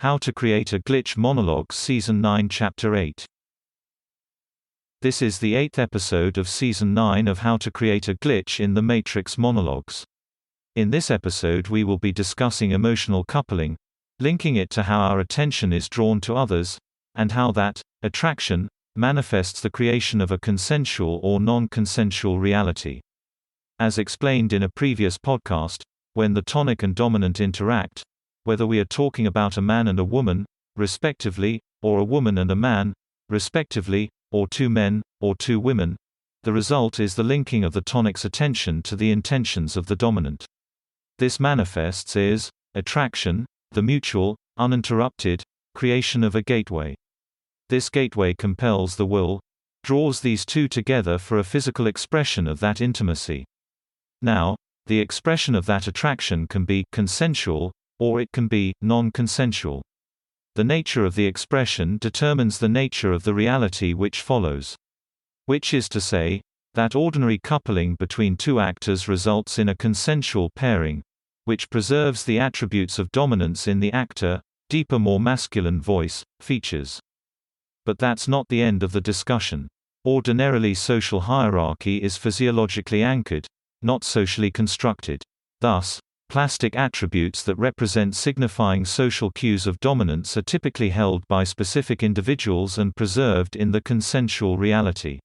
How to Create a Glitch Monologues Season 9 Chapter 8. This is the 8th episode of Season 9 of How to Create a Glitch in the Matrix Monologues. In this episode we will be discussing emotional coupling, linking it to how our attention is drawn to others, and how that attraction manifests the creation of a consensual or non-consensual reality. As explained in a previous podcast, when the tonic and dominant interact, whether we are talking about a man and a woman, respectively, or a woman and a man, respectively, or two men, or two women, the result is the linking of the tonic's attention to the intentions of the dominant. This manifests as attraction, the mutual, uninterrupted creation of a gateway. This gateway compels the will, draws these two together for a physical expression of that intimacy. Now, the expression of that attraction can be consensual, or it can be non-consensual. The nature of the expression determines the nature of the reality which follows. Which is to say, that ordinary coupling between two actors results in a consensual pairing, which preserves the attributes of dominance in the actor, deeper, more masculine voice, features. But that's not the end of the discussion. Ordinarily, social hierarchy is physiologically anchored, not socially constructed. Thus, plastic attributes that represent signifying social cues of dominance are typically held by specific individuals and preserved in the consensual reality.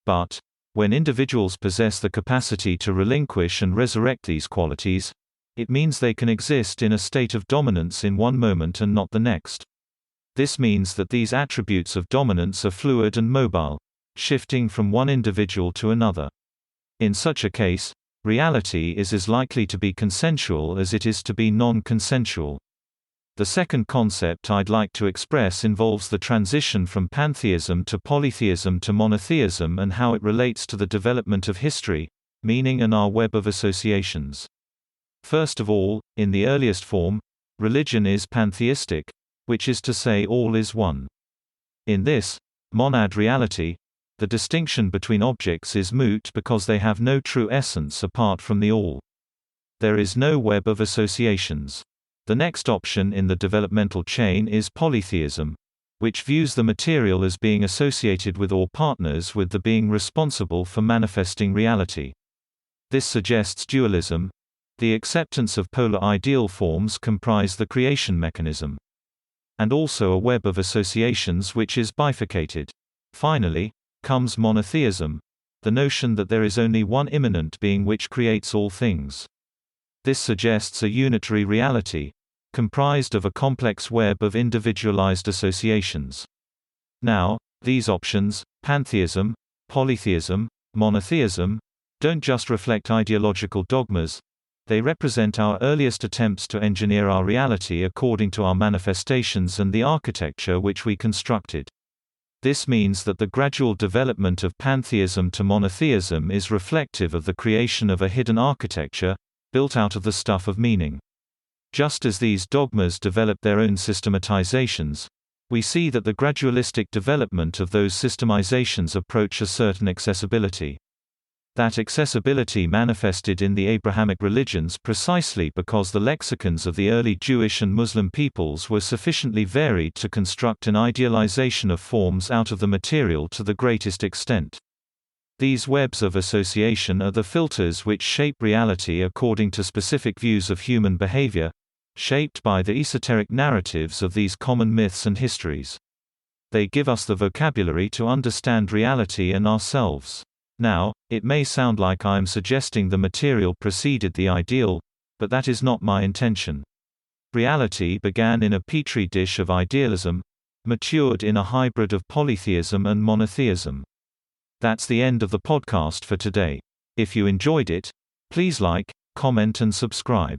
But, when individuals possess the capacity to relinquish and resurrect these qualities, it means they can exist in a state of dominance in one moment and not the next. This means that these attributes of dominance are fluid and mobile, shifting from one individual to another. In such a case, reality is as likely to be consensual as it is to be non-consensual. The second concept I'd like to express involves the transition from pantheism to polytheism to monotheism and how it relates to the development of history, meaning and our web of associations. First of all, in the earliest form, religion is pantheistic, which is to say all is one. In this monad reality, the distinction between objects is moot because they have no true essence apart from the all. There is no web of associations. The next option in the developmental chain is polytheism, which views the material as being associated with or partners with the being responsible for manifesting reality. This suggests dualism. The acceptance of polar ideal forms comprise the creation mechanism. And also a web of associations which is bifurcated. Finally, comes monotheism, the notion that there is only one immanent being which creates all things. This suggests a unitary reality, comprised of a complex web of individualized associations. Now, these options, pantheism, polytheism, monotheism, don't just reflect ideological dogmas, they represent our earliest attempts to engineer our reality according to our manifestations and the architecture which we constructed. This means that the gradual development of pantheism to monotheism is reflective of the creation of a hidden architecture, built out of the stuff of meaning. Just as these dogmas developed their own systematizations, we see that the gradualistic development of those systemizations approach a certain accessibility. That accessibility manifested in the Abrahamic religions precisely because the lexicons of the early Jewish and Muslim peoples were sufficiently varied to construct an idealization of forms out of the material to the greatest extent. These webs of association are the filters which shape reality according to specific views of human behavior, shaped by the esoteric narratives of these common myths and histories. They give us the vocabulary to understand reality and ourselves. Now, it may sound like I am suggesting the material preceded the ideal, but that is not my intention. Reality began in a petri dish of idealism, matured in a hybrid of polytheism and monotheism. That's the end of the podcast for today. If you enjoyed it, please like, comment and subscribe.